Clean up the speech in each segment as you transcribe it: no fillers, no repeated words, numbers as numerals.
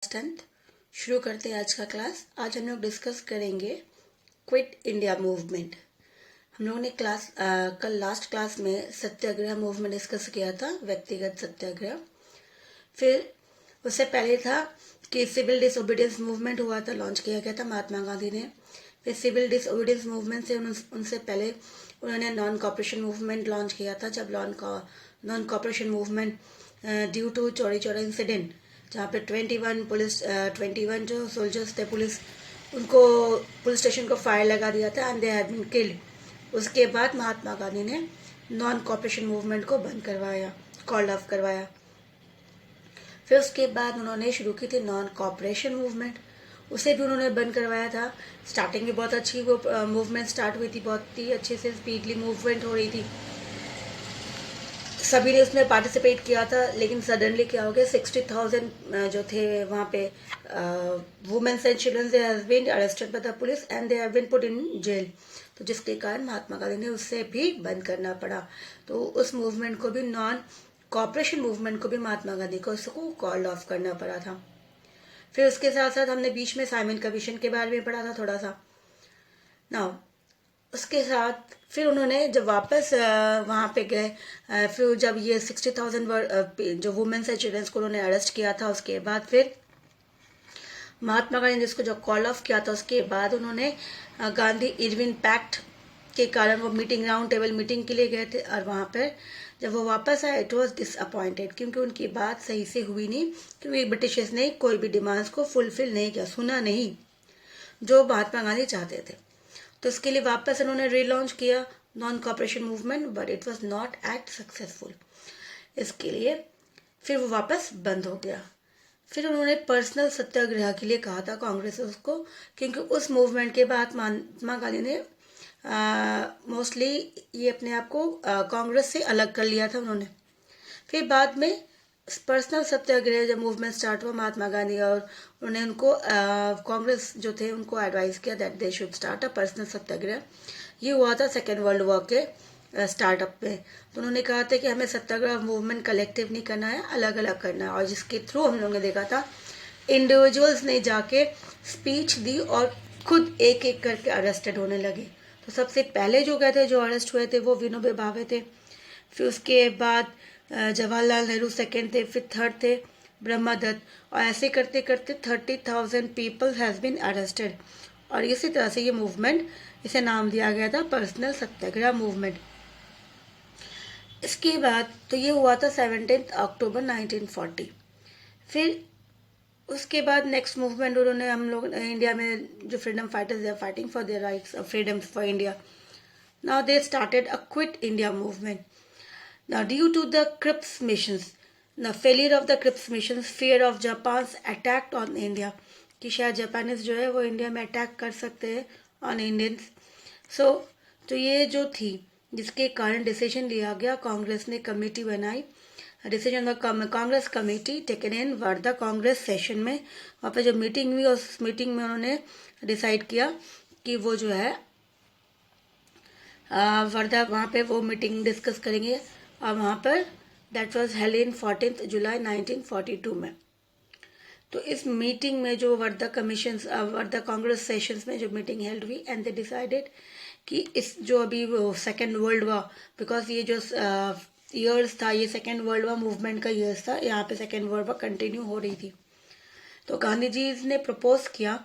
Tenth शुरू करते हैं आज का क्लास। आज हम लोग डिस्कस करेंगे क्विट इंडिया मूवमेंट। हम लोगों ने कल लास्ट क्लास में सत्याग्रह मूवमेंट डिस्कस किया था, व्यक्तिगत सत्याग्रह। फिर उससे पहले था कि सिविल डिसओबीडियंस मूवमेंट हुआ था, लॉन्च किया गया था महात्मा गांधी ने। फिर सिविल डिसओबीडियंस मूवमेंट से उनसे पहले उन्होंने नॉन कॉपरेशन मूवमेंट लॉन्च किया था। जब non cooperation movement due to Chauri Chaura incident, जहाँ पे 21 जो सोल्जर्स थे पुलिस, उनको पुलिस स्टेशन को फायर लगा दिया था and they had been killed. उसके बाद महात्मा गांधी ने नॉन कॉपरेशन मूवमेंट को बंद करवाया, कॉल्ड ऑफ करवाया। फिर उसके बाद उन्होंने शुरू की थी नॉन कॉपरेशन मूवमेंट, उसे भी उन्होंने बंद करवाया था। स्टार्टिंग में बहुत अच्छी वो मूवमेंट स्टार्ट हुई थी, बहुत ही अच्छे से स्पीडली मूवमेंट हो रही थी, सभी ने उसमें पार्टिसिपेट किया था। लेकिन सडनली क्या हो गया, 60,000 जो थे वहाँ पे womens and children, they have been arrested by the police and they have been put in jail. तो जिसके कारण महात्मा गांधी ने उससे भी बंद करना पड़ा। तो उस मूवमेंट को भी, नॉन कॉपरेशन मूवमेंट को भी महात्मा गांधी को उसको कॉल्ड ऑफ करना पड़ा था। फिर उसके साथ साथ हमने बीच में साइमन कमीशन के बारे में पढ़ा था थोड़ा सा। नाउ उसके साथ फिर उन्होंने जब वापस वहाँ पे गए, फिर जब ये 60,000 जो वुमेन्स एंड चिल्ड्रंस को उन्होंने अरेस्ट किया था, उसके बाद फिर महात्मा गांधी ने जिसको जब कॉल ऑफ किया था, उसके बाद उन्होंने गांधी इरविन पैक्ट के कारण वो मीटिंग, राउंड टेबल मीटिंग के लिए गए थे। और वहाँ पर जब वो वापस आए, इट वॉज डिसअपॉइंटेड, क्योंकि उनकी बात सही से हुई नहीं, क्योंकि ब्रिटिशर्स ने कोई भी डिमांड्स को फुलफिल नहीं किया, सुना नहीं जो महात्मा गांधी चाहते थे। तो इसके लिए वापस उन्होंने रीलॉन्च किया non cooperation movement, but it was not at successful. इसके लिए फिर वो वापस बंद हो गया। फिर उन्होंने पर्सनल सत्याग्रह के लिए कहा था कांग्रेस को, क्योंकि उस मूवमेंट के बाद महात्मा गांधी ने मोस्टली ये अपने आप को कांग्रेस से अलग कर लिया था उन्होंने। फिर बाद में पर्सनल सत्याग्रह जब मूवमेंट स्टार्ट हुआ महात्मा गांधी, और उन्होंने उनको कांग्रेस जो थे उनको एडवाइस किया that they should start a personal satyagraha. ये हुआ था सेकेंड वर्ल्ड वॉर के स्टार्टअप में। तो उन्होंने कहा था कि हमें सत्याग्रह मूवमेंट कलेक्टिव नहीं करना है, अलग अलग करना है। और जिसके थ्रू हम लोगों ने देखा था इंडिविजुअल्स ने जाके स्पीच दी और खुद एक एक करके अरेस्टेड होने लगे। तो सबसे पहले जो गए थे, जो अरेस्ट हुए थे, वो विनोबा भावे थे। फिर उसके बाद जवाहरलाल नेहरू सेकेंड थे, फिर थर्ड थे ब्रह्मा दत्त। और ऐसे करते करते 30,000 पीपल हैज बीन अरेस्टेड। और इसी तरह से ये मूवमेंट, इसे नाम दिया गया था पर्सनल सत्याग्रह मूवमेंट। इसके बाद तो ये हुआ था 17 अक्टूबर 1940। फिर उसके बाद नेक्स्ट मूवमेंट उन्होंने, हम लोग इंडिया में जो freedom fighters, they are fighting for their rights of freedom for India. Now they started a quit India movement. Now, due to the Cripps missions, the failure of the Cripps missions, fear of Japan's attack on India, कि शायद Japanese जो है वो India में attack कर सकते हैं on Indians. सो तो ये जो थी, जिसके कारण डिसीजन लिया गया, कांग्रेस ने कमेटी बनाई। Decision Congress committee taken in Wardha Congress session में। वहाँ पे जो मीटिंग हुई, उस मीटिंग में उन्होंने डिसाइड किया कि वो जो है वर्धा, वहाँ पे वो मीटिंग डिस्कस करेंगे। और वहाँ पर दैट वाज हेल्ड इन 14 जुलाई 1942 में। तो इस मीटिंग में जो वर्धा कांग्रेस सेशंस में जो मीटिंग हेल्ड हुई, एंड दे डिसाइडेड कि इस जो अभी वो सेकेंड वर्ल्ड वॉर, बिकॉज ये जो ईयर्स था, ये सेकेंड वर्ल्ड वॉर मूवमेंट का ईयर्स था, यहाँ पे सेकेंड वर्ल्ड वॉर कंटिन्यू हो रही थी। तो गांधी जी ने प्रपोज किया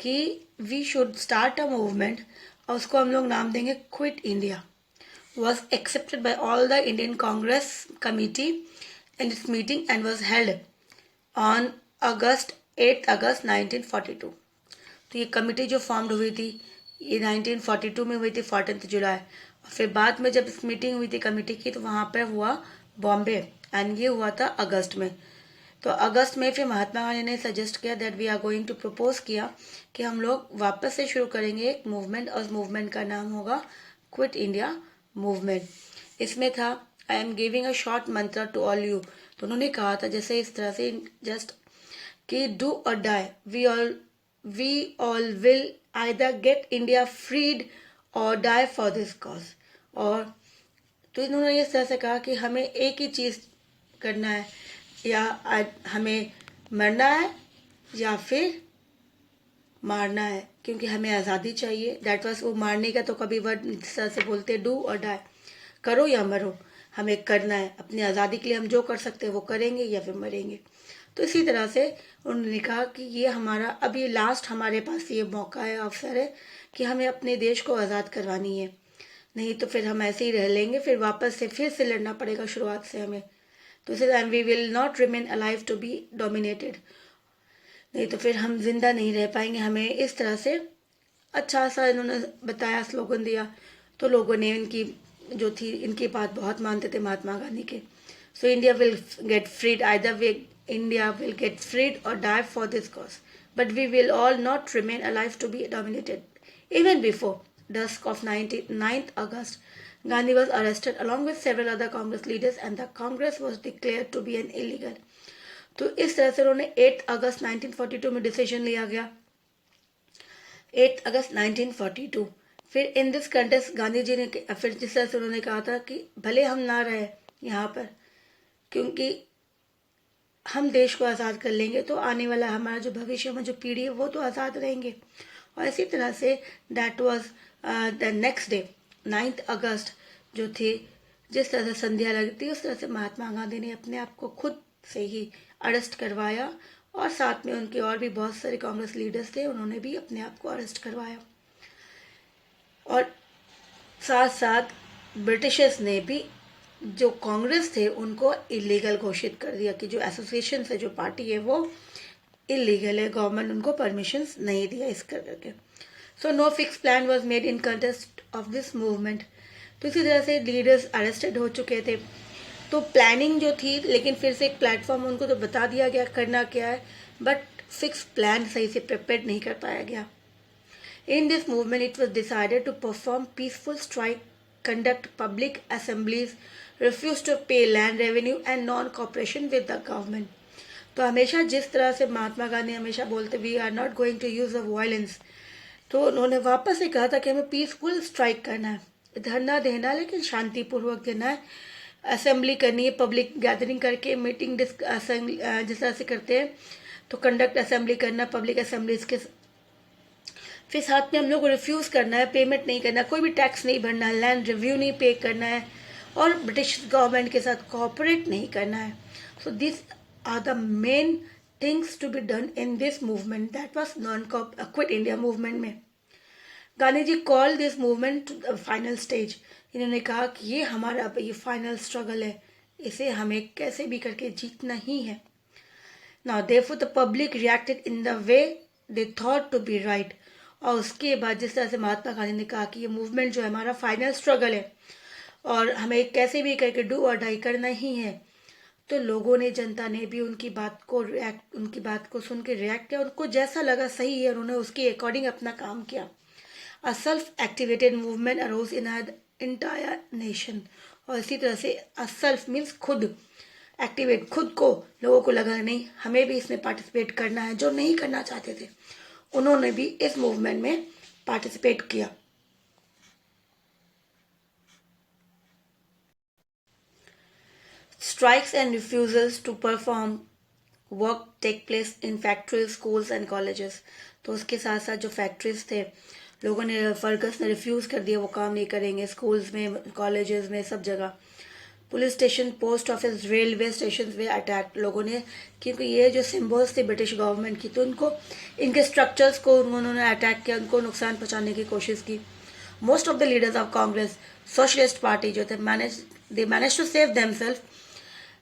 कि we should start a movement, और उसको हम लोग नाम देंगे quit India. Was accepted by all the Indian Congress Committee in its meeting and was held on 8 अगस्त 1942। तो ये कमेटी जो फॉर्म्ड हुई थी, ये 1942 में हुई थी, 14 जुलाई। और फिर बाद में जब इस मीटिंग हुई थी कमेटी की, तो वहाँ पर हुआ बॉम्बे, एंड ये हुआ था अगस्त में। तो अगस्त में फिर महात्मा गांधी ने सजेस्ट किया that we are going to propose किया कि हम लोग वापस से शुरू करेंगे एक मूवमेंट, और उस मूवमेंट का नाम होगा क्विट इंडिया मूवमेंट। इसमें था I am giving a short मंत्र टू ऑल यू। तो उन्होंने कहा था जैसे इस तरह से जस्ट कि do or die, we all will either get India freed और डाई फॉर दिस कॉज। और तो इन्होंने इस तरह से कहा कि हमें एक ही चीज करना है, या हमें मरना है या फिर मारना है, क्योंकि हमें आज़ादी चाहिए। दैट वाज, वो मारने का तो कभी वर्ड इस तरह से बोलते डू और डाई, करो या मरो, हमें करना है। अपनी आज़ादी के लिए हम जो कर सकते हैं वो करेंगे या फिर मरेंगे। तो इसी तरह से उन्होंने कहा कि ये हमारा अब ये लास्ट हमारे पास ये मौका है, अवसर है कि हमें अपने देश को आज़ाद करवानी है, नहीं तो फिर हम ऐसे ही रह लेंगे, फिर वापस से फिर से लड़ना पड़ेगा शुरुआत से हमें। तो इसे and we will not remain alive to be dominated, नहीं तो फिर हम जिंदा नहीं रह पाएंगे। हमें इस तरह से अच्छा सा इन्होंने बताया, स्लोगन दिया। तो लोगों ने इनकी जो थी, इनकी बात बहुत मानते थे महात्मा गांधी के। So India will get freed, either way India will get freed और die for this cause, but we will all not remain alive to be dominated. Even before dusk of 9th August, Gandhi was arrested along with several other Congress leaders and the Congress was declared to be an illegal. तो इस तरह से उन्होंने 8 अगस्त 1942 में decision लिया गया। 8 अगस्त 1942। फिर in this contest Gandhi ji ने फिर जिस तरह से उन्होंने कहा था कि भले हम ना रहे यहाँ पर, क्योंकि हम देश को आज़ाद कर लेंगे तो आने वाला हमारा जो भविष्य में जो पीढ़ी है वो तो आज़ाद रहेंगे। और इसी तरह say that was the next day 9th अगस्त जो थे, जिस तरह से संध्या लगती उस तरह से महात्मा गांधी ने अपने आप को खुद से ही अरेस्ट करवाया, और साथ में उनके और भी बहुत सारे कांग्रेस लीडर्स थे, उन्होंने भी अपने आप को अरेस्ट करवाया। और साथ साथ ब्रिटिशर्स ने भी जो कांग्रेस थे उनको इलीगल घोषित कर दिया कि जो एसोसिएशन है, जो पार्टी है, वो इलीगल है, गवर्नमेंट उनको परमिशंस नहीं दिया इस करके। So no fix plan was made in contest of this movement. तो इसी तरह से लीडर्स अरेस्टेड हो चुके थे, तो प्लानिंग जो थी, लेकिन फिर से एक प्लेटफॉर्म उनको तो बता दिया गया करना क्या है, बट फिक्स प्लान सही से प्रिपेयर नहीं कर पाया गया। In this movement it was decided to perform peaceful strike, conduct public assemblies, refuse to pay land revenue and non cooperation with the government. तो हमेशा जिस तरह से महात्मा गांधी हमेशा बोलते we are not going to use of violence, तो उन्होंने वापस से कहा था कि हमें पीसफुल स्ट्राइक करना है, धरना देना, लेकिन शांतिपूर्वक देना है, असेंबली करनी है, पब्लिक गैदरिंग करके मीटिंग जिस तरह से करते हैं, तो कंडक्ट असेंबली करना, पब्लिक असेंबलीज के। फिर साथ में हम लोग को रिफ्यूज करना है, पेमेंट नहीं करना, कोई भी टैक्स नहीं भरना है, लैंड रिव्यू नहीं पे करना है, और ब्रिटिश गवर्नमेंट के साथ कोऑपरेट नहीं करना है। So this are the main things to be done in this movement, that was non quit India movement में। Gandhi ji call this movement to the final stage. इन्होंने कहा कि ये हमारा ये फाइनल स्ट्रगल है, इसे हमें कैसे भी करके जीतना ही है। Now therefore the public reacted in the way they thought to be right. और उसके बाद जिस तरह से महात्मा गांधी ने कहा कि ये मूवमेंट जो है हमारा फाइनल स्ट्रगल है और हमें कैसे भी करके डू और डाई करना ही है, तो लोगों ने, जनता ने भी उनकी बात को सुन के रिएक्ट किया, उनको जैसा लगा सही है उन्होंने उसके अकॉर्डिंग अपना काम किया। A self-activated movement arose in an entire nation। और इसी तरह से self means खुद, एक्टिवेट, खुद को, लोगों को लगा नहीं हमें भी इसमें पार्टिसिपेट करना है, जो नहीं करना चाहते थे उन्होंने भी इस मूवमेंट में पार्टिसिपेट किया। Strikes and refusals to perform work take place in factories, schools and colleges। तो उसके साथ साथ जो फैक्ट्रीज थे, लोगों ने, वर्कर्स ने रिफ्यूज कर दिया, वो काम नहीं करेंगे, स्कूल्स में, कॉलेजेस में, सब जगह। Police station, post office, railway station में अटैक लोगों ने, क्योंकि ये जो सिंबल्स थे ब्रिटिश गवर्नमेंट की, तो उनको, इनके स्ट्रक्चर्स को उन्होंने अटैक किया, उनको नुकसान पहुंचाने की कोशिश की। Most of the leaders of Congress, socialist party जो थे, manage to save themselves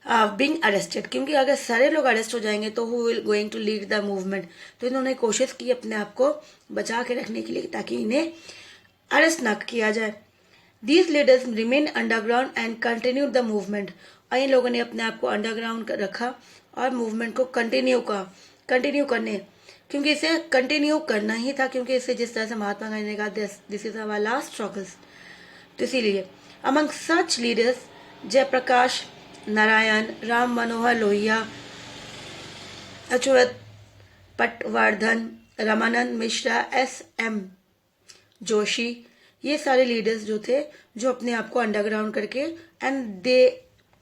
being arrested, क्योंकि अगर सारे लोग अरेस्ट हो जाएंगे तो who will going to lead the movement. तो इन्होंने कोशिश की अपने आप को बचा के रखने के लिए ताकि इन्हें अरेस्ट न किया जाए। These leaders remain underground and continue the movement. और इन लोगों ने अपने आप को अंडरग्राउंड रखा और मूवमेंट को कंटिन्यू करने, क्योंकि इसे कंटिन्यू करना ही था, क्योंकि इसे जिस तरह से महात्मा गांधी ने कहा this is our last struggles. तो इसीलिए among such leaders Jayaprakash Narayan, Ram Manohar Lohia, Achyut Patwardhan, Ramanand Mishra, SM Joshi, ये सारे लीडर्स जो थे, जो अपने आप को अंडरग्राउंड करके and they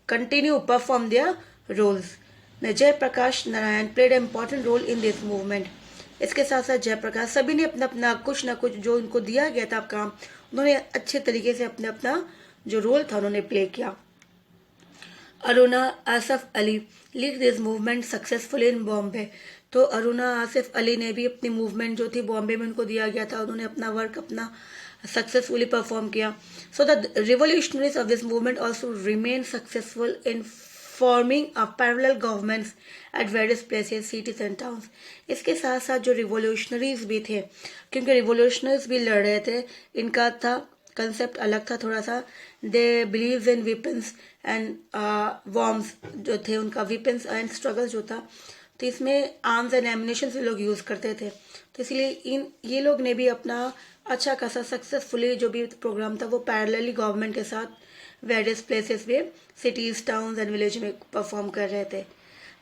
continue perform their roles. Jayaprakash Narayan played a important role in this movement. इसके साथ साथ जयप्रकाश सभी ने अपना अपना कुछ ना कुछ जो उनको दिया गया था काम, उन्होंने अच्छे तरीके से अपना अपना जो रोल था उन्होंने प्ले किया। Aruna Asaf Ali lead this movement successfully इन बॉम्बे। तो अरुणा आसिफ अली ने भी अपनी मूवमेंट जो थी बॉम्बे में उनको दिया गया था, उन्होंने अपना वर्क अपना सक्सेसफुली परफॉर्म किया। So the revolutionaries of this movement also remain successful in forming a parallel governments at various places cities and towns. इसके साथ साथ जो रिवोल्यूशनरीज भी थे, क्योंकि रिवोल्यूशनरीज भी लड़ रहे थे, इनका था कंसेप्ट अलग था थोड़ा सा। They believe in weapons and worms जो थे, उनका वेपन्स एंड स्ट्रगल जो था, तो इसमें आर्म्स एंड एमिनेशन से लोग यूज़ करते थे। तो इसलिए ये लोग ने भी अपना अच्छा खासा सक्सेसफुली जो भी प्रोग्राम था वो पैरेलली गवर्नमेंट के साथ वेरियस प्लेसेस में सिटीज टाउन्स एंड विलेज में परफॉर्म कर रहे थे।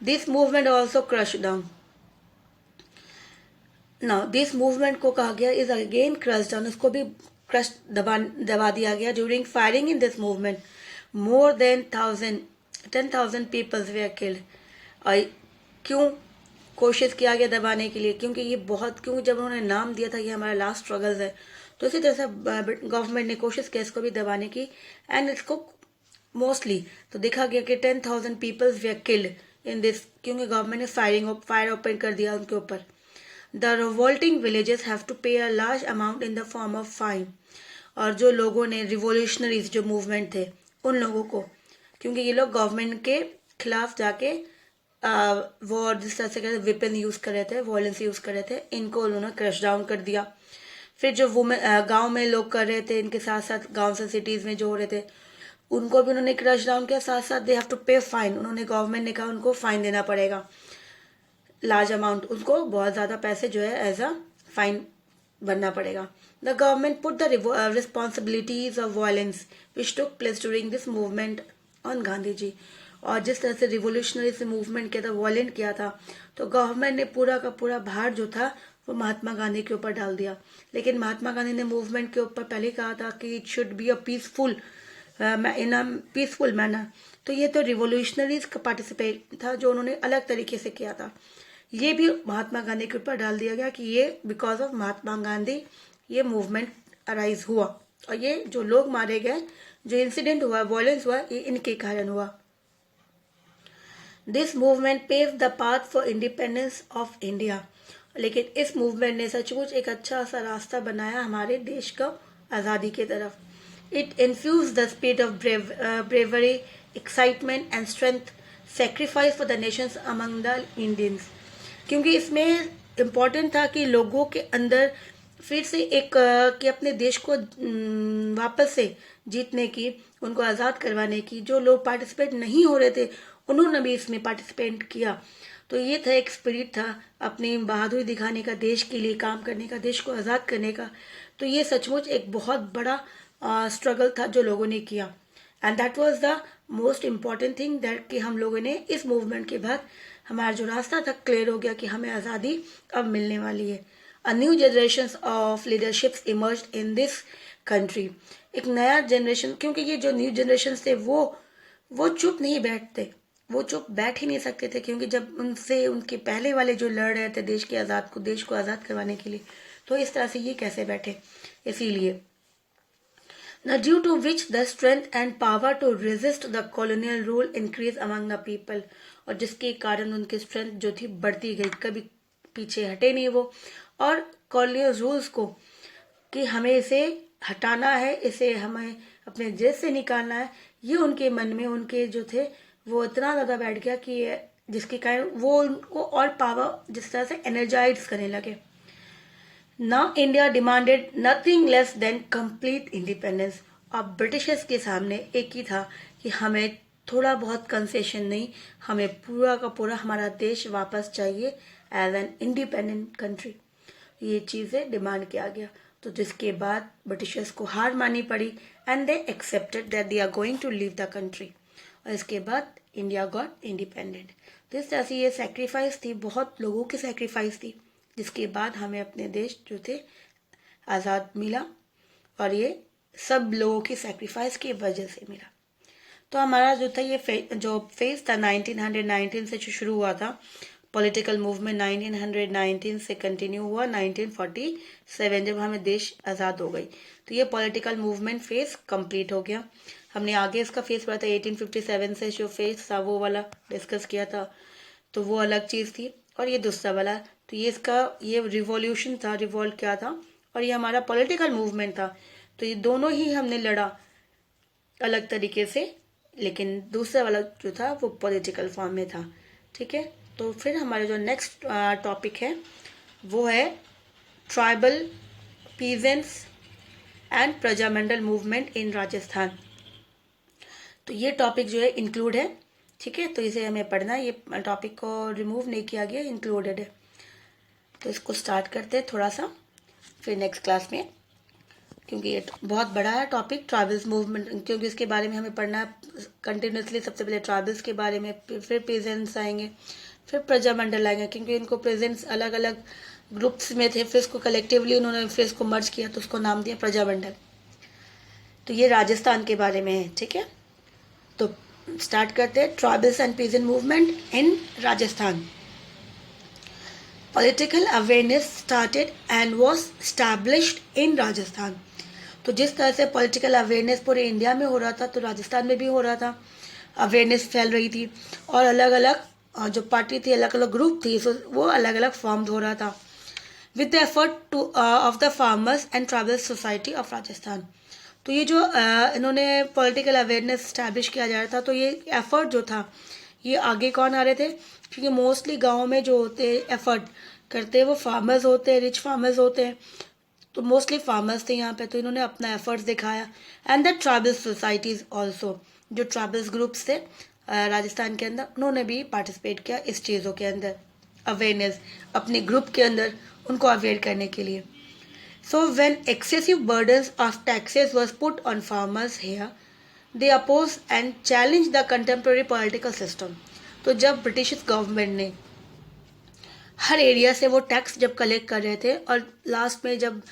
This movement also crush down. Now this movement को कहा गया इज अगेन क्रश डाउन, उसको भी क्रश दबा दिया गया। During firing in this movement more than 10,000 peoples were killed. और क्यों कोशिश किया गया दबाने के लिए? क्योंकि ये बहुत, क्योंकि जब उन्होंने नाम दिया था ये हमारा लास्ट स्ट्रगल्स है, तो इसी तरह से गवर्नमेंट ने कोशिश की इसको भी दबाने की। एंड इसको मोस्टली तो देखा गया कि 10,000 peoples were killed in this, क्योंकि गवर्नमेंट ने फायर ओपन कर दिया उनके ऊपर। The revolting villages have to pay a large amount in the form of fine. और जो लोगों ने रिवोल्यूशनरीज जो मूवमेंट थे उन लोगों को, क्योंकि ये लोग गवर्नमेंट के खिलाफ जाके वो जिस तरह से वेपन यूज कर रहे थे, वॉयलेंस यूज कर रहे थे, इनको उन्होंने क्रश डाउन कर दिया। फिर जो वुमेन गांव में लोग कर रहे थे, इनके साथ साथ गांव से सिटीज में जो हो रहे थे उनको भी उन्होंने क्रश डाउन किया। साथ साथ दे हैव टू पे फाइन, उन्होंने गवर्नमेंट ने कहा उनको फाइन देना पड़ेगा लार्ज अमाउंट, उनको बहुत ज्यादा पैसे जो है एज अ फाइन भरना पड़ेगा। The government put the responsibilities of violence which took place during this movement on Gandhi ji. और जिस तरह से रिवोल्यूशनरी से मूवमेंट किया था, वॉयलेंट किया था, तो गवर्नमेंट ने पूरा का पूरा भार जो था वो महात्मा गांधी के ऊपर डाल दिया। लेकिन महात्मा गांधी ने मूवमेंट के ऊपर पहले कहा था कि it should be a peaceful in a peaceful manner. तो ये तो रिवोल्यूशनरीज का पार्टिसिपेट था जो उन्होंने अलग तरीके से किया था। ये भी महात्मा गांधी के ऊपर डाल दिया गया कि ये बिकॉज ऑफ महात्मा गांधी ये मूवमेंट अराइज हुआ, और ये जो लोग मारे गए, जो इंसिडेंट हुआ, वॉयलेंस हुआ, ये इनके कारण हुआ। This movement pave the path for independence of India. लेकिन इस मूवमेंट ने सचमुच एक अच्छा सा रास्ता बनाया हमारे देश को आज़ादी की तरफ। It infuse the spirit of bravery, excitement and strength, sacrifice for the nations among the Indians. क्योंकि इसमें इम्पोर्टेंट था कि लोगों के अंदर फिर से एक कि अपने देश को वापस से जीतने की, उनको आज़ाद करवाने की, जो लोग पार्टिसिपेट नहीं हो रहे थे उन्होंने भी इसमें पार्टिसिपेट किया। तो ये था एक स्पिरिट था अपनी बहादुरी दिखाने का, देश के लिए काम करने का, देश को आज़ाद करने का। तो ये सचमुच एक बहुत बड़ा स्ट्रगल था जो लोगों ने किया। And that was the most important thing that कि हम लोगों ने इस मूवमेंट के बाद हमारा जो रास्ता था क्लियर हो गया कि हमें आज़ादी अब मिलने वाली है। A new generation of leaderships emerged in this country. एक नया जनरेशन, क्योंकि ये जो न्यू जनरेशन थे वो चुप नहीं बैठते, वो चुप बैठ ही नहीं सकते थे, क्योंकि जब उनसे उनके पहले वाले जो लड़ रहे थे देश को आज़ाद करवाने के लिए, तो इस तरह से ये कैसे बैठे। इसीलिए Now, due to which the strength and power to resist the colonial rule increase among the people, और जिसके कारण उनकी स्ट्रेंथ जो थी बढ़ती गई, कभी पीछे हटे नहीं वो। और कॉलोनियल रूल्स को कि हमें इसे हटाना है, इसे हमें अपने देश से निकालना है, ये उनके मन में, उनके जो थे वो इतना ज़्यादा बैठ गया कि जिसके कारण वो उनको और पावर जिस तरह से एनर्जाइज करने लगे। Now India demanded nothing less than complete independence। अब ब्रिटिशर्स के सामने एक ही था कि हमें थोड़ा बहुत कंसेशन नहीं, हमें पूरा का पूरा हमारा देश वापस चाहिए एज एन इंडिपेंडेंट कंट्री। ये चीज़ें डिमांड किया गया, तो जिसके बाद ब्रिटिशर्स को हार माननी पड़ी and they accepted that they are going to leave the country. और इसके बाद इंडिया गॉट इंडिपेंडेंट। तो इस तरह से ये सेक्रीफाइस थी, बहुत लोगों की सेक्रीफाइस थी, जिसके बाद हमें अपने देश जो थे आज़ाद मिला, और ये सब लोगों की सेक्रीफाइस की वजह से मिला। तो हमारा जो था ये जो फेज था 1919 से जो शुरू हुआ था, पॉलिटिकल मूवमेंट 1919 से कंटिन्यू हुआ 1947 जब हमें देश आज़ाद हो गई। तो ये पॉलिटिकल मूवमेंट फेज कंप्लीट हो गया। हमने आगे इसका फेज पढ़ा था 1857 से जो फेज था वो वाला डिस्कस किया था, तो वो अलग चीज़ थी। और ये दूसरा वाला, तो ये इसका ये रिवॉल्यूशन था, रिवॉल्ट क्या था, और ये हमारा पॉलिटिकल मूवमेंट था। तो ये दोनों ही हमने लड़ा अलग तरीके से, लेकिन दूसरा वाला जो था वो पॉलिटिकल फॉर्म में था। ठीक है, तो फिर हमारा जो नेक्स्ट टॉपिक है वो है tribal peasants and Prajamandal movement in Rajasthan. तो ये टॉपिक जो है इंक्लूड है। ठीक है, तो इसे हमें पढ़ना है, ये टॉपिक को रिमूव नहीं किया गया, इंक्लूडेड है। तो इसको स्टार्ट करते हैं थोड़ा सा, फिर नेक्स्ट क्लास में, क्योंकि ये बहुत बड़ा है टॉपिक ट्राइबल्स मूवमेंट, क्योंकि इसके बारे में हमें पढ़ना है कंटिन्यूसली। सबसे पहले ट्राइबल्स के बारे में, फिर प्रेजेंट्स आएंगे, फिर प्रजामंडल आएंगे, क्योंकि इनको प्रेजेंट्स अलग अलग ग्रुप्स में थे, फिर इसको कलेक्टिवली उन्होंने फिर इसको मर्ज किया, तो उसको नाम दिया प्रजामंडल। तो ये राजस्थान के बारे में है। ठीक है, तो स्टार्ट करते हैं। Tribals and peasant movement in Rajasthan. Political awareness started and was established इन राजस्थान। तो जिस तरह से पॉलिटिकल अवेयरनेस पूरे इंडिया में हो रहा था, तो राजस्थान में भी हो रहा था, अवेयरनेस फैल रही थी, और अलग अलग जो पार्टी थी, अलग अलग ग्रुप थी, वो अलग अलग फॉर्म हो रहा था with the effort two of the farmers and tribal society of Rajasthan. तो ये जो इन्होंने पॉलिटिकल अवेयरनेस स्टैब्लिश किया जा रहा था, तो ये एफर्ट जो था, ये आगे कौन आ रहे थे, क्योंकि मोस्टली गाँव में जो होते एफर्ट करते हैं वो फार्मर्स होते हैं, रिच फार्मर्स होते हैं, तो मोस्टली फार्मर्स थे यहाँ पे, तो इन्होंने अपना एफर्ट्स दिखाया। And the tribal societies also, जो ट्राइबल्स ग्रुप्स थे राजस्थान के अंदर, उन्होंने भी पार्टिसिपेट किया इस चीज़ों के अंदर, अवेयरनेस अपने ग्रुप के अंदर उनको अवेयर करने के लिए। So when excessive burdens of taxes was put on farmers here, they oppose and challenge the contemporary political system. तो जब ब्रिटिश गवर्नमेंट ने हर एरिया से वो टैक्स जब कलेक्ट कर रहे थे, और लास्ट में जब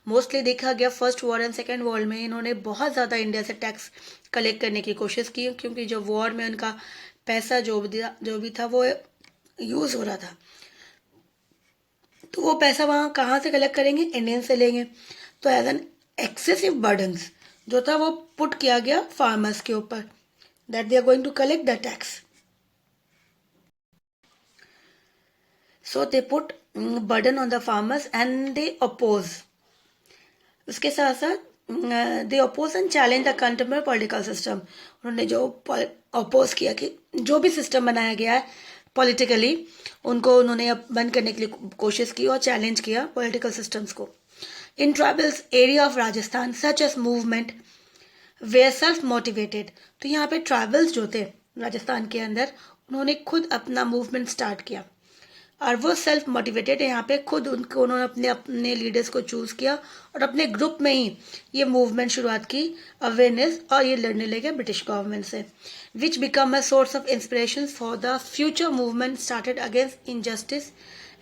मोस्टली देखा गया first war and second war में, इन्होंने बहुत ज़्यादा इंडिया से टैक्स कलेक्ट करने की कोशिश की, क्योंकि जो वॉर में उनका पैसा जो भी था वो यूज़ हो रहा था, तो वो पैसा वहाँ कहाँ से कलेक्ट करेंगे, इंडियन से लेंगे। तो एज एन एक्सेसिव बर्डन्स जो था वो पुट किया गया फार्मर्स के ऊपर, that they are going to collect the tax. So they put burden on the farmers and they oppose. उसके साथ साथ they oppose and challenge the contemporary political system. उन्होंने जो oppose किया कि जो भी सिस्टम बनाया गया है पॉलिटिकली, उनको उन्होंने बंद करने के लिए कोशिश की और चैलेंज किया पॉलिटिकल सिस्टम्स को। In tribals area of Rajasthan such as movement were self motivated. तो यहाँ पे ट्राइबल्स जो थे राजस्थान के अंदर, उन्होंने खुद अपना मूवमेंट स्टार्ट किया, और वो सेल्फ मोटिवेटेड है। यहाँ पे खुद उन्होंने अपने अपने लीडर्स को चूज किया और अपने ग्रुप में ही ये मूवमेंट शुरुआत की, अवेयरनेस, और ये लड़ने लगे ब्रिटिश गवर्नमेंट से, which become a source of inspiration for the future movement started against injustice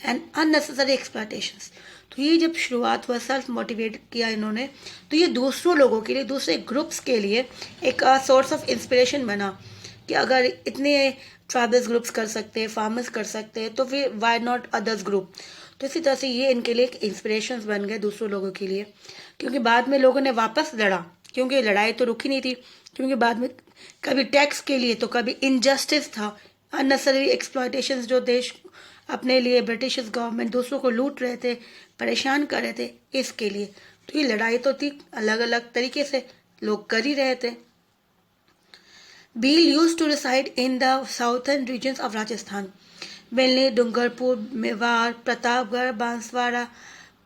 and unnecessary exploitations. तो ये जब शुरुआत हुआ, सेल्फ मोटिवेट किया इन्होंने, तो ये दूसरों लोगों के लिए, दूसरे ग्रुप्स के लिए एक सोर्स ऑफ इंस्पिरेशन बना कि अगर इतने ट्राइबल्स ग्रुप्स कर सकते हैं, फार्मर्स कर सकते हैं, तो फिर वाई नॉट अदर्स ग्रुप। तो इसी तरह से ये इनके लिए एक इंस्पिरेशन बन गए दूसरों लोगों के लिए, क्योंकि बाद में लोगों ने वापस लड़ा, क्योंकि लड़ाई तो रुकी नहीं थी, क्योंकि बाद में कभी टैक्स के लिए तो कभी इनजस्टिस था, अननेसेसरी एक्सप्लॉयटेशन जो देश अपने लिए ब्रिटिश गवर्नमेंट दूसरों को लूट रहे थे, परेशान कर रहे थे, इसके लिए। तो ये लड़ाई तो थी, अलग अलग तरीके से लोग कर ही रहे थे। Bhil used to reside in the southern regions of Rajasthan, mainly Dungarpur, Mewar, Pratapgarh, Banswara,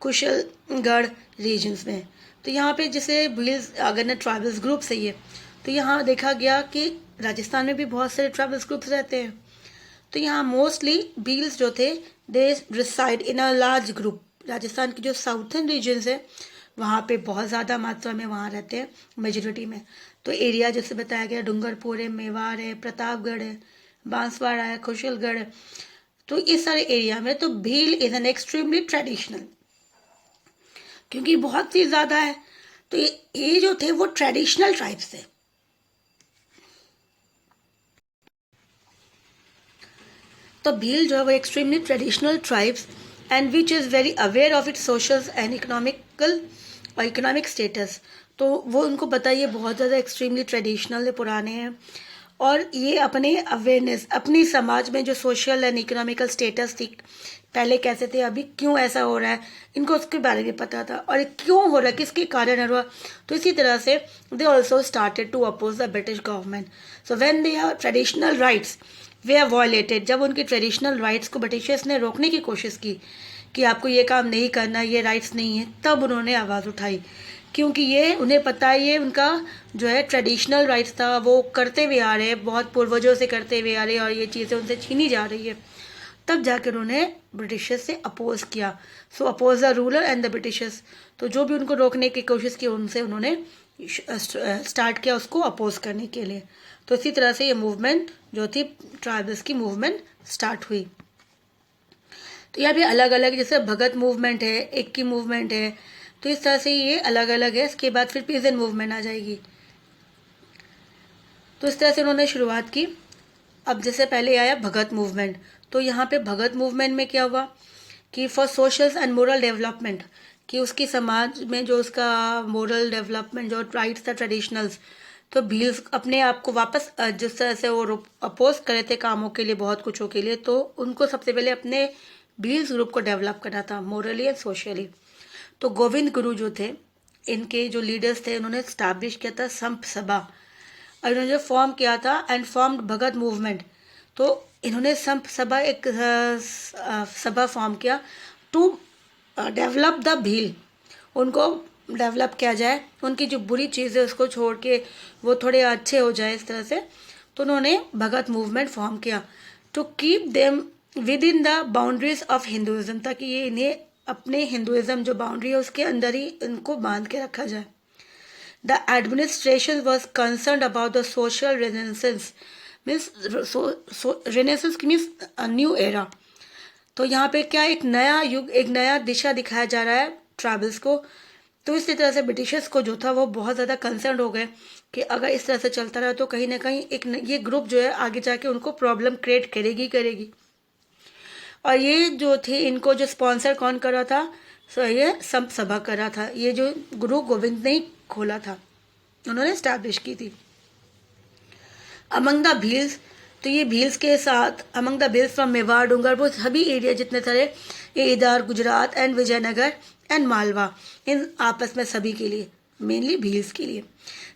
Kushalgarh regions में। तो यहाँ पे जैसे भील्स अगर न ट्राइबल्स ग्रुप है ये, तो यहाँ देखा गया कि राजस्थान में भी बहुत सारे ट्राइबल्स ग्रुप्स रहते हैं। तो यहाँ मोस्टली भील्स जो थे, they reside in a large group. Rajasthan की जो साउथर्न रीजन्स है वहाँ पे बहुत ज़्यादा मात्रा में वहाँ रहते हैं, मेजोरिटी में। तो एरिया जैसे बताया गया, डूंगरपुर है, मेवाड़ है, प्रतापगढ़ है, बांसवाड़ा है, कुशलगढ़ है, तो इस सारे एरिया में तो Bhil is an extremely traditional, क्योंकि बहुत ही ज़्यादा है। तो ये जो थे वो ट्रेडिशनल ट्राइब्स थे। तो भील जो है वो extremely traditional tribes and which is very aware of its social and economic status. तो वो उनको पता है ये बहुत ज़्यादा एक्सट्रीमली ट्रेडिशनल है, पुराने हैं, और ये अपने अवेयरनेस, अपनी समाज में जो सोशल एंड इकोनॉमिकल स्टेटस थी पहले कैसे थे, अभी क्यों ऐसा हो रहा है, इनको उसके बारे में पता था, और क्यों हो रहा है, किसके कारण हुआ। तो इसी तरह से they also started to oppose the British government. So when their traditional rights were are violated, जब उनकी ट्रेडिशनल राइट्स को ब्रिटिशर्स ने रोकने की कोशिश की कि आपको ये काम नहीं करना, ये राइट्स नहीं है, तब उन्होंने आवाज़ उठाई, क्योंकि ये उन्हें पता है ये उनका जो है ट्रेडिशनल राइट्स था, वो करते हुए आ रहे हैं, बहुत पूर्वजों से करते हुए आ रहे हैं, और ये चीज़ें उनसे छीनी जा रही है। तब जाकर उन्होंने ब्रिटिशर्स से अपोज किया। So oppose the ruler and the Britishers. तो जो भी उनको रोकने की कोशिश की उनसे उन्होंने स्टार्ट किया उसको अपोज करने के लिए। तो इसी तरह से ये मूवमेंट जो थी ट्राइबल्स की मूवमेंट स्टार्ट हुई। तो यहाँ पे अलग अलग, जैसे भगत मूवमेंट है, एक की मूवमेंट है, तो इस तरह से ये अलग अलग है। इसके बाद फिर पीजन मूवमेंट आ जाएगी। तो इस तरह से उन्होंने शुरुआत की। अब जैसे पहले आया भगत मूवमेंट, तो यहाँ पे भगत मूवमेंट में क्या हुआ कि for social and moral development, कि उसकी समाज में जो उसका मोरल डेवलपमेंट, जो राइट्स था ट्रेडिशनल्स, तो भील्स अपने आप को वापस जिस तरह से वो अपोज करे थे कामों के लिए, बहुत कुछों के लिए, तो उनको सबसे पहले अपने भील्स ग्रुप को डेवलप करना था मोरली एंड सोशली। तो गोविंद गुरु जो थे, इनके जो लीडर्स थे, उन्होंने स्टैब्लिश किया था संप सभा, और इन्होंने जो फॉर्म किया था एंड फॉर्म्ड भगत मूवमेंट। तो इन्होंने संप सभा, एक सभा फॉर्म किया टू डेवलप द भील, उनको डेवलप किया जाए, उनकी जो बुरी चीज़ें उसको छोड़ के वो थोड़े अच्छे हो जाए, इस तरह से। तो उन्होंने भगत मूवमेंट फॉर्म किया to keep them within the boundaries of Hinduism, ताकि ये इन्हें अपने हिंदुइज्म जो बाउंड्री है उसके अंदर ही इनको बांध के रखा जाए। The administration was concern about the social renaissance, means renaissance means new era. तो यहाँ पे क्या, एक नया युग, एक नया दिशा दिखाया जा रहा है ट्राइबल्स को। तो इसी तरह से ब्रिटिशर्स को जो था वो बहुत ज़्यादा कंसर्न हो गए कि अगर इस तरह से चलता रहा तो कहीं ना कहीं एक ये ग्रुप जो है आगे जाके उनको प्रॉब्लम क्रिएट करेगी। और ये जो थे, इनको जो स्पॉन्सर कौन कर रहा था, सो ये संप सभा कर रहा था, ये जो गुरु गोविंद ने खोला था, उन्होंने स्टैब्लिश की थी। अमंग द भील्स, तो ये भील्स के साथ among the Bhils from Mewar, Dungarpur, सभी एरिया जितने सारे, ये इधर गुजरात एंड विजयनगर एंड मालवा, इन आपस में सभी के लिए, मेनली भील्स के लिए।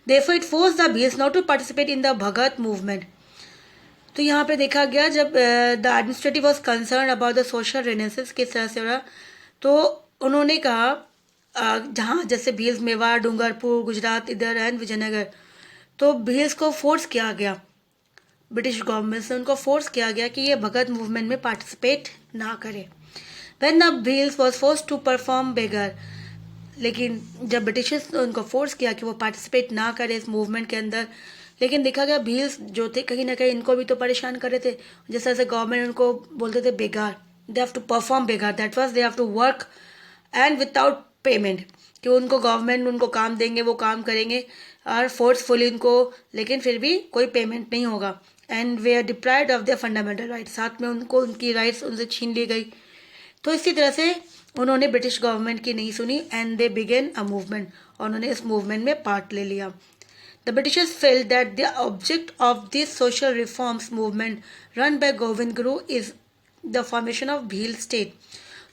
Therefore it force the Bhils not to participate in the Bhagat movement. तो यहाँ पे देखा गया जब the administrative was concern about the social renaissance किस तरह से हो रहा, तो उन्होंने कहा जहाँ जैसे भील्स मेवाड़, डूंगरपुर, गुजरात इधर एंड विजयनगर, तो भील्स को फोर्स किया गया, ब्रिटिश गवर्नमेंट से उनको फोर्स किया गया कि ये भगत मूवमेंट में पार्टिसिपेट ना करे। When the Bhils was force to perform begar, लेकिन जब ब्रिटिशर्स ने उनको फोर्स किया कि वो पार्टिसिपेट ना करे इस मूवमेंट के अंदर, लेकिन देखा गया भील्स जो थे कहीं ना कहीं इनको भी तो परेशान कर रहे थे। जिस तरह से गवर्नमेंट उनको बोलते थे begar, they have to perform begar, that was they have to work and without payment, कि उनको गवर्नमेंट उनको काम देंगे, वो काम करेंगे और फोर्सफुली उनको, लेकिन फिर भी कोई पेमेंट नहीं होगा। And we are deprived of their fundamental rights, साथ में उनको उनकी राइट्स उनसे छीन ली गई। तो इसी तरह से उन्होंने ब्रिटिश गवर्नमेंट की नहीं सुनी and they began a movement, और उन्होंने इस मूवमेंट में पार्ट ले लिया। The Britishers felt that the object of this social reforms movement run by Govind Guru is the formation of Bhil state.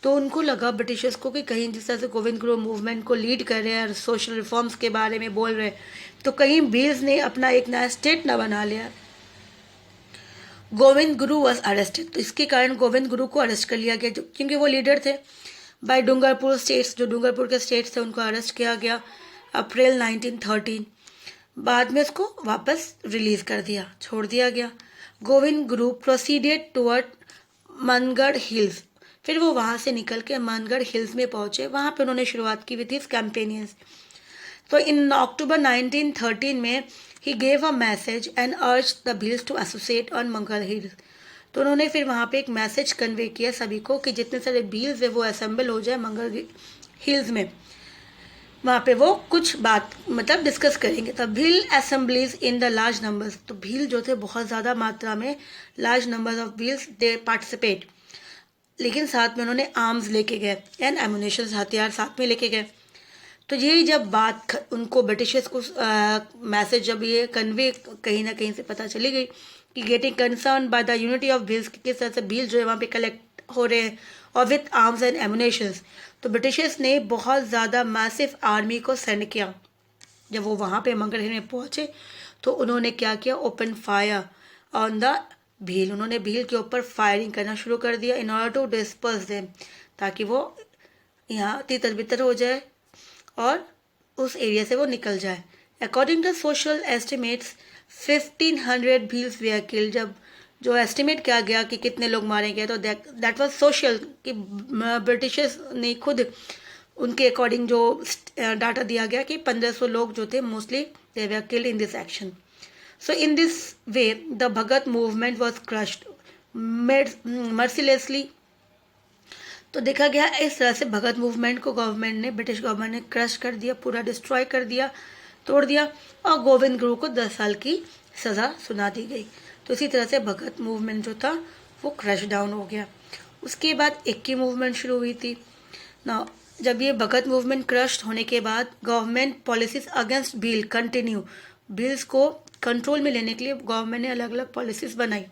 तो उनको लगा ब्रिटिशर्स को कि कहीं जिस तरह से गोविंद गुरु मूवमेंट को लीड कर रहे हैं और सोशल रिफॉर्म्स के बारे में बोल रहे हैं, तो कहीं भील्स ने अपना एक नया स्टेट ना बना लिया। गोविंद गुरु वॉज अरेस्टेड, तो इसके कारण गोविंद गुरु को अरेस्ट कर लिया गया, क्योंकि वो लीडर थे। बाय डूंगरपुर स्टेट्स, जो डूंगरपुर के स्टेट्स थे उनको अरेस्ट किया गया अप्रैल 1913। बाद में उसको वापस रिलीज कर दिया, छोड़ दिया गया। गोविंद गुरु प्रोसीडेड टुवर्ड मनगढ़ हिल्स, फिर वो वहाँ से निकल के मनगढ़ हिल्स में पहुँचे, वहाँ पे उन्होंने शुरुआत की हुई थी कैंपेनियंस। तो इन अक्टूबर 1913 में ही gave a message and urge the Bhils to associate on Mangarh hills. तो उन्होंने फिर वहाँ पे एक मैसेज कन्वे किया सभी को कि जितने सारे भील्स है वो असेंबल हो जाए मनगढ़ हिल्स में। वहाँ पे वो कुछ बात मतलब डिस्कस करेंगे। तब Bhil assemblies in the large numbers, तो भील जो थे बहुत ज़्यादा मात्रा में, large number of Bhils they participate, लेकिन साथ में उन्होंने आर्म्स लेके गए एंड एमुनेशन, हथियार साथ में लेके गए। तो यही जब बात उनको ब्रिटिशर्स को मैसेज जब ये कन्वे कहीं ना कहीं से पता चली गई कि getting concern by the unity of Bhils, किस तरह से भील जो है वहाँ पे कलेक्ट हो रहे हैं और विथ आर्म्स एंड एमुनेशंस, तो ब्रिटिशर्स ने बहुत ज़्यादा मैसिव आर्मी को सेंड किया। जब वो वहाँ पे मंगलहेर में पहुँचे तो उन्होंने क्या किया, open fire on the Bhil, उन्होंने भील के ऊपर फायरिंग करना शुरू कर दिया in order to disperse them, ताकि वो यहाँ तितर बितर हो जाए और उस एरिया से वो निकल जाए। According to social estimates 1500 Bhils were killed, जब जो एस्टिमेट किया गया कि कितने लोग मारे गए, तो दैट वाज सोशल, कि ब्रिटिशर्स ने खुद उनके अकॉर्डिंग जो डाटा दिया गया कि 1500 लोग जो थे mostly they way killed in this action. So in this way the Bhagat movement was crushed mercilessly. तो देखा गया इस तरह से भगत मूवमेंट को गवर्नमेंट ने, ब्रिटिश गवर्नमेंट ने क्रश कर दिया, पूरा डिस्ट्रॉय कर दिया, तोड़ दिया, और गोविंद गुरु को 10 साल की सज़ा सुना दी गई। तो इसी तरह से भगत मूवमेंट जो था वो क्रश डाउन हो गया। उसके बाद इक्की मूवमेंट शुरू हुई थी ना। जब ये भगत मूवमेंट क्रश होने के बाद government policies against Bhil continue, Bhils को कंट्रोल में लेने के लिए गवर्नमेंट ने अलग अलग पॉलिसीज बनाई।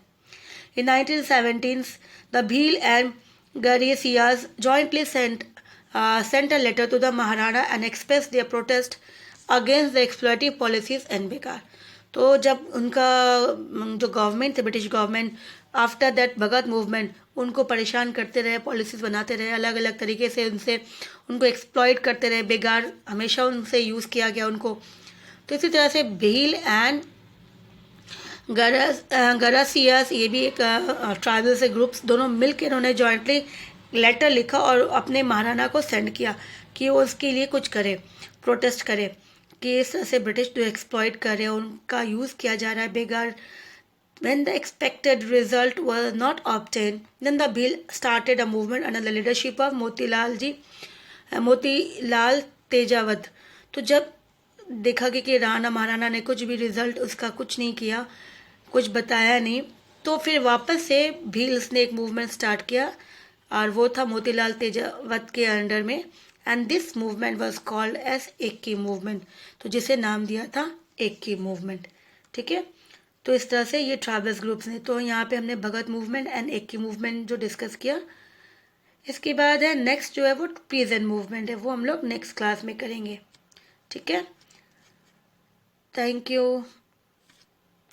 In 1917, the Bhil and Garisias jointly sent a letter to the Maharana and expressed their protest against the exploitative policies and बेकार। तो जब उनका जो गवर्नमेंट थे, British government, after that Bhagat movement उनको परेशान करते रहे, पॉलिसीज बनाते रहे अलग अलग तरीके से, उनको एक्सप्लॉइट करते रहे, बेकार हमेशा उनसे यूज़ किया गया उनको। तो इसी तरह से भील एंड गरासियास, ये भी एक ट्राइबल से ग्रुप्स, दोनों मिलकर उन्होंने जॉइंटली लेटर लिखा और अपने महाराणा को सेंड किया कि वो उसके लिए कुछ करे, प्रोटेस्ट करे कि इस तरह से ब्रिटिश जो एक्सप्लॉइट कर रहे हैं, उनका यूज़ किया जा रहा है बेकार। When the expected result was not obtained, then the Bhil started a movement under the leadership of Motilal Tejawat. तो जब देखा गया कि राणा महाराणा ने कुछ भी रिजल्ट उसका कुछ नहीं किया, कुछ बताया नहीं, तो फिर वापस से भील्स ने एक मूवमेंट स्टार्ट किया और वो था मोतीलाल तेजावत के अंडर में, and this movement was called as Eki movement, तो जिसे नाम दिया था एक्की मूवमेंट। ठीक है, तो इस तरह से ये ट्राइबल्स ग्रुप्स ने, तो यहाँ पे हमने भगत मूवमेंट एंड एक्की मूवमेंट जो डिस्कस किया। इसके बाद है नेक्स्ट जो है वो पीजेंट मूवमेंट है, वो हम लोग नेक्स्ट क्लास में करेंगे। ठीक है, थैंक यू।